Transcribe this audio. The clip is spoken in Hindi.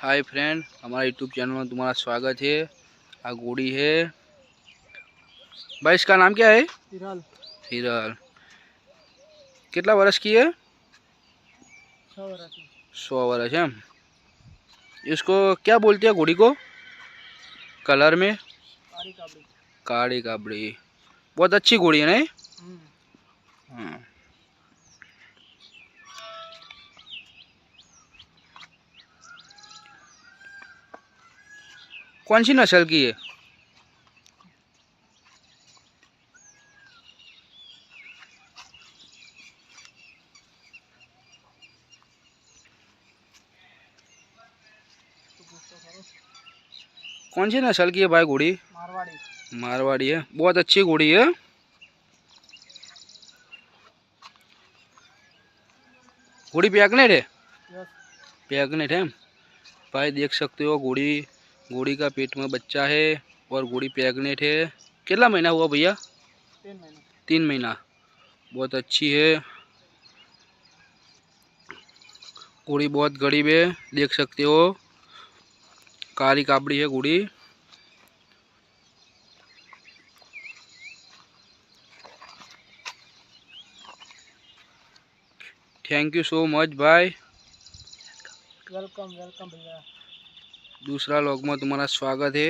हाय फ्रेंड, हमारा यूट्यूब चैनल में तुम्हारा स्वागत है। आ घोड़ी है भाई, इसका नाम क्या है? हिरल। हिरल। कितना वर्ष की है? 100 वर्ष की। 100 वर्ष है। इसको क्या बोलते हैं घोड़ी को कलर में? काली काबड़ी। काली काबड़ी। बहुत अच्छी घोड़ी है नहीं? हाँ। कौन सी नस्ल की है? कौन सी नस्ल की है भाई घोड़ी? मारवाड़ी। मारवाड़ी है। बहुत अच्छी घोड़ी है। घोड़ी प्रेग्नेंट है? यस। प्रेग्नेंट है भाई, देख सकते हो घोड़ी। घोड़ी का पेट में बच्चा है और घोड़ी प्रेग्नेंट है। कितना महीना हुआ भैया? 3 महीना। 3 महीना। बहुत अच्छी है घोड़ी, बहुत गरीब है, देख सकते हो। काली काबड़ी है घोड़ी। थैंक यू सो मच भाई। वेलकम वेलकम भैया। दूसरा लोग में तुम्हारा स्वागत है।